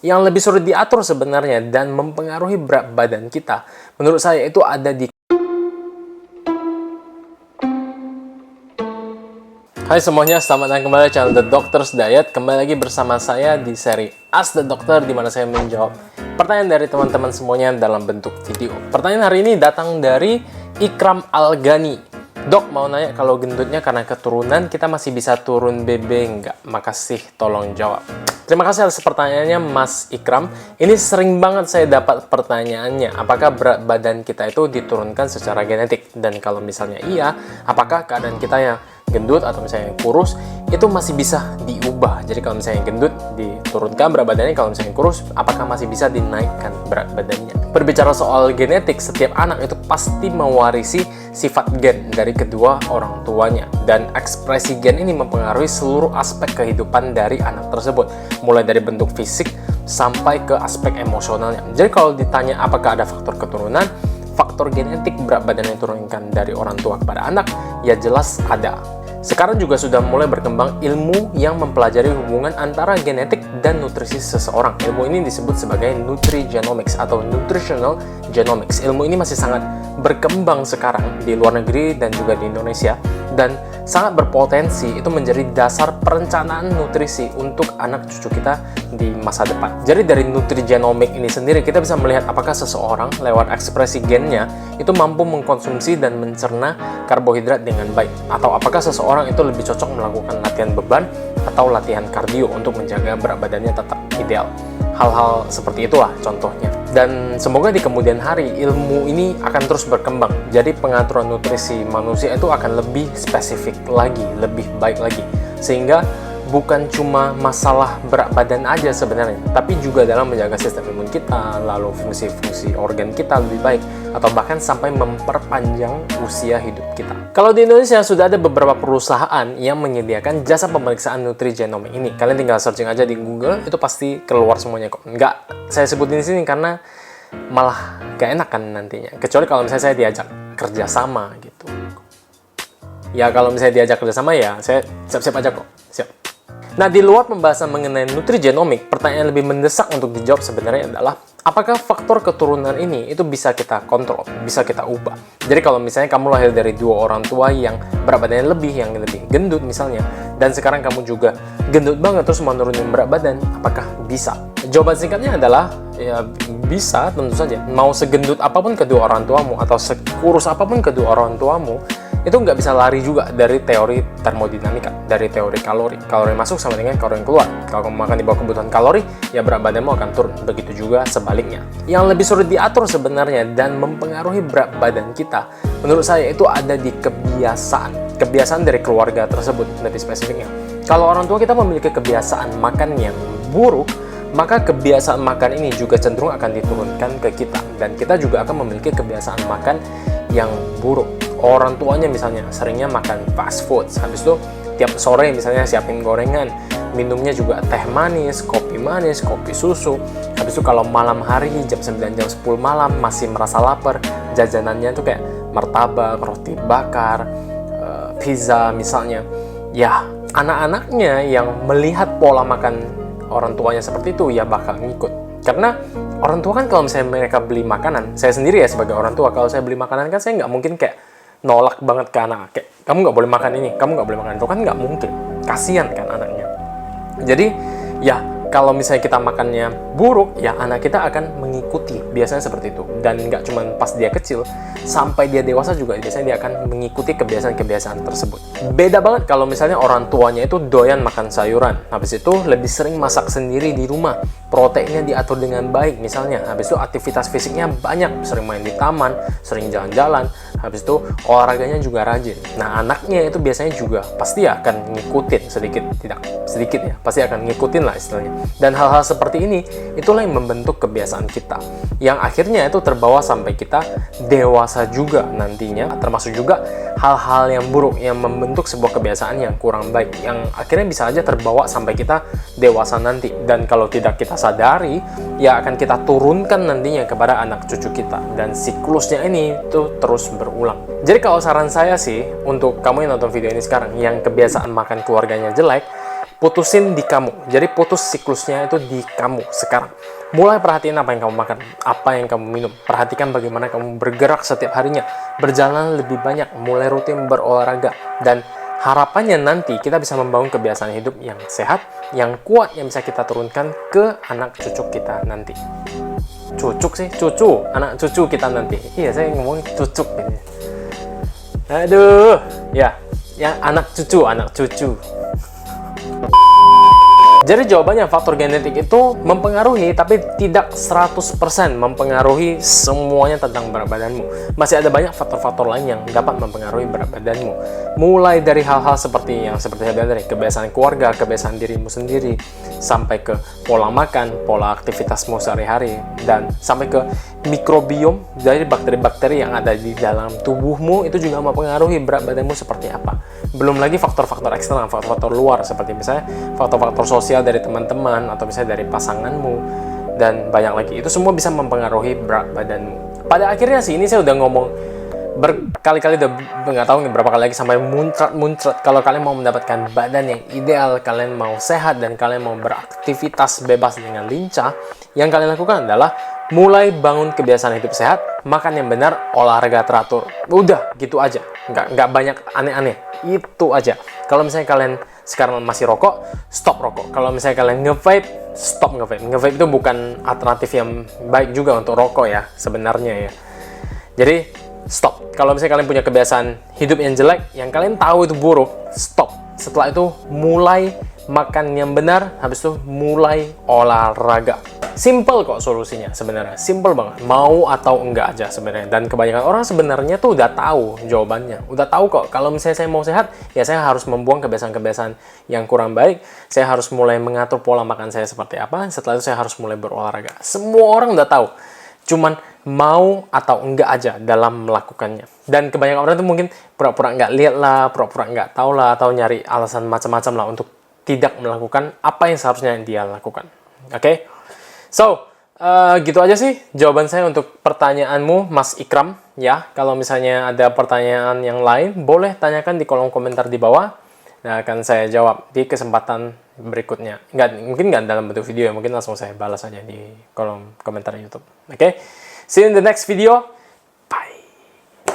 Yang lebih sulit diatur sebenarnya dan mempengaruhi berat badan kita, menurut saya itu ada di... Hai semuanya, selamat datang kembali di channel The Doctor's Diet. Kembali lagi bersama saya di seri Ask the Doctor, di mana saya menjawab pertanyaan dari teman-teman semuanya dalam bentuk video. Pertanyaan hari ini datang dari Ikram Algani. Dok, mau nanya, kalau gendutnya karena keturunan, kita masih bisa turun BB nggak? Makasih, tolong jawab. Terima kasih atas pertanyaannya, Mas Ikram. Ini sering banget saya dapat pertanyaannya. Apakah berat badan kita itu diturunkan secara genetik? Dan kalau misalnya iya, apakah keadaan kita yang gendut atau misalnya yang kurus itu masih bisa diubah? Jadi kalau misalnya yang gendut diturunkan berat badannya, kalau misalnya yang kurus apakah masih bisa dinaikkan berat badannya? Berbicara soal genetik, setiap anak itu pasti mewarisi sifat gen dari kedua orang tuanya, dan ekspresi gen ini mempengaruhi seluruh aspek kehidupan dari anak tersebut, mulai dari bentuk fisik sampai ke aspek emosionalnya. Jadi kalau ditanya apakah ada faktor keturunan, faktor genetik berat badan yang diturunkan dari orang tua kepada anak, ya jelas ada. Sekarang juga sudah mulai berkembang ilmu yang mempelajari hubungan antara genetik dan nutrisi seseorang. Ilmu ini disebut sebagai nutrigenomics atau nutritional genomics. Ilmu ini masih sangat berkembang sekarang di luar negeri dan juga di Indonesia, dan sangat berpotensi itu menjadi dasar perencanaan nutrisi untuk anak cucu kita di masa depan. Jadi dari nutrigenomic ini sendiri kita bisa melihat apakah seseorang lewat ekspresi gennya itu mampu mengkonsumsi dan mencerna karbohidrat dengan baik, atau apakah seseorang itu lebih cocok melakukan latihan beban atau latihan kardio untuk menjaga berat badannya tetap ideal. Hal-hal seperti itulah contohnya. Dan semoga di kemudian hari ilmu ini akan terus berkembang. Jadi pengaturan nutrisi manusia itu akan lebih spesifik lagi, lebih baik lagi. Sehingga bukan cuma masalah berat badan aja sebenarnya, tapi juga dalam menjaga sistem imun kita, lalu fungsi-fungsi organ kita lebih baik, atau bahkan sampai memperpanjang usia hidup kita. Kalau di Indonesia sudah ada beberapa perusahaan yang menyediakan jasa pemeriksaan nutrigenomic ini. Kalian tinggal searching aja di Google, itu pasti keluar semuanya kok. Nggak saya sebutin di sini karena malah gak enak kan nantinya. Kecuali kalau misalnya saya diajak kerjasama gitu. Ya kalau misalnya diajak kerjasama ya saya siap-siap aja kok. Siap. Nah, di luar pembahasan mengenai nutrigenomic, pertanyaan lebih mendesak untuk dijawab sebenarnya adalah apakah faktor keturunan ini itu bisa kita kontrol, bisa kita ubah. Jadi kalau misalnya kamu lahir dari dua orang tua yang berat badannya lebih, yang lebih gendut misalnya, dan sekarang kamu juga gendut banget terus mau nurunin berat badan, apakah bisa? Jawaban singkatnya adalah ya bisa, tentu saja. Mau segendut apapun kedua orang tuamu atau sekurus apapun kedua orang tuamu, itu nggak bisa lari juga dari teori termodinamika, dari teori kalori. Kalori masuk sama dengan kalori yang keluar. Kalau kamu makan di bawah kebutuhan kalori, ya berat badanmu akan turun. Begitu juga sebaliknya. Yang lebih sulit diatur sebenarnya dan mempengaruhi berat badan kita, menurut saya itu ada di kebiasaan. Kebiasaan dari keluarga tersebut, lebih spesifiknya. Kalau orang tua kita memiliki kebiasaan makan yang buruk, maka kebiasaan makan ini juga cenderung akan diturunkan ke kita. Dan kita juga akan memiliki kebiasaan makan yang buruk. Orang tuanya misalnya seringnya makan fast food, habis itu tiap sore misalnya siapin gorengan, minumnya juga teh manis, kopi susu. Habis itu kalau malam hari jam 9, jam 10 malam masih merasa lapar, jajanannya tuh kayak martabak, roti bakar, pizza misalnya. Ya, anak-anaknya yang melihat pola makan orang tuanya seperti itu ya bakal ngikut. Karena orang tua kan kalau misalnya mereka beli makanan, saya sendiri ya sebagai orang tua, kalau saya beli makanan kan saya nggak mungkin kayak nolak banget ke anak, kayak kamu nggak boleh makan ini, kamu nggak boleh makan itu, kan nggak mungkin, kasihan kan anaknya. Jadi ya kalau misalnya kita makannya buruk, ya anak kita akan mengikuti, biasanya seperti itu. Dan nggak cuma pas dia kecil, sampai dia dewasa juga biasanya dia akan mengikuti kebiasaan-kebiasaan tersebut. Beda banget kalau misalnya orang tuanya itu doyan makan sayuran, habis itu lebih sering masak sendiri di rumah, proteinnya diatur dengan baik misalnya, habis itu aktivitas fisiknya banyak, sering main di taman, sering jalan-jalan, habis itu olahraganya juga rajin. Nah, anaknya itu biasanya juga pasti akan ngikutin sedikit ya, pasti akan ngikutin lah istilahnya. Dan hal-hal seperti ini itulah yang membentuk kebiasaan kita, yang akhirnya itu terbawa sampai kita dewasa juga nantinya, termasuk juga hal-hal yang buruk yang membentuk sebuah kebiasaan yang kurang baik, yang akhirnya bisa aja terbawa sampai kita dewasa nanti. Dan kalau tidak kita sadari, ya akan kita turunkan nantinya kepada anak cucu kita, dan siklusnya ini tuh terus berulang. Jadi kalau saran saya sih untuk kamu yang nonton video ini sekarang yang kebiasaan makan keluarganya jelek, putusin di kamu. Jadi putus siklusnya itu di kamu sekarang. Mulai perhatiin apa yang kamu makan, apa yang kamu minum. Perhatikan bagaimana kamu bergerak setiap harinya, berjalan lebih banyak, mulai rutin berolahraga. Dan harapannya nanti kita bisa membangun kebiasaan hidup yang sehat, yang kuat, yang bisa kita turunkan ke anak cucu kita nanti. Cucuk sih, cucu, anak cucu kita nanti. Iya, saya ngomong cucuk gitu. Aduh, ya anak cucu. Jadi jawabannya faktor genetik itu mempengaruhi, tapi tidak 100% mempengaruhi semuanya tentang berat badanmu. Masih ada banyak faktor-faktor lain yang dapat mempengaruhi berat badanmu. Mulai dari hal-hal seperti saya bilang tadi, kebiasaan keluarga, kebiasaan dirimu sendiri, sampai ke pola makan, pola aktivitasmu sehari-hari, dan sampai ke mikrobiom dari bakteri-bakteri yang ada di dalam tubuhmu itu juga mempengaruhi berat badanmu seperti apa. Belum lagi faktor-faktor eksternal, faktor-faktor luar seperti misalnya faktor-faktor sosial dari teman-teman atau misalnya dari pasanganmu dan banyak lagi. Itu semua bisa mempengaruhi berat badanmu. Pada akhirnya sih ini saya udah ngomong berkali-kali, udah nggak tahu berapa kali lagi sampai muncrat. Kalau kalian mau mendapatkan badan yang ideal, kalian mau sehat dan kalian mau beraktivitas bebas dengan lincah, yang kalian lakukan adalah mulai bangun kebiasaan hidup sehat, makan yang benar, olahraga teratur. Udah gitu aja, nggak banyak aneh-aneh. Itu aja. Kalau misalnya kalian sekarang masih rokok, stop rokok. Kalau misalnya kalian nge-vape, stop nge-vape. Nge-vape itu bukan alternatif yang baik juga untuk rokok ya sebenarnya ya. Jadi stop. Kalau misalnya kalian punya kebiasaan hidup yang jelek, yang kalian tahu itu buruk, stop. Setelah itu mulai makan yang benar, habis itu mulai olahraga. Simple kok solusinya sebenarnya, simple banget, mau atau enggak aja sebenarnya. Dan kebanyakan orang sebenarnya tuh udah tahu jawabannya, udah tahu kok kalau misalnya saya mau sehat, ya saya harus membuang kebiasaan-kebiasaan yang kurang baik, saya harus mulai mengatur pola makan saya seperti apa, setelah itu saya harus mulai berolahraga. Semua orang udah tahu, cuman mau atau enggak aja dalam melakukannya. Dan kebanyakan orang tuh mungkin pura-pura enggak lihat lah, pura-pura enggak tahu lah, atau nyari alasan macam-macam lah untuk tidak melakukan apa yang seharusnya dia lakukan. Oke? So, gitu aja sih jawaban saya untuk pertanyaanmu, Mas Ikram. Ya, kalau misalnya ada pertanyaan yang lain, boleh tanyakan di kolom komentar di bawah. Nah, akan saya jawab di kesempatan berikutnya. Mungkin nggak dalam bentuk video ya, mungkin langsung saya balas aja di kolom komentar YouTube. Oke? See you in the next video.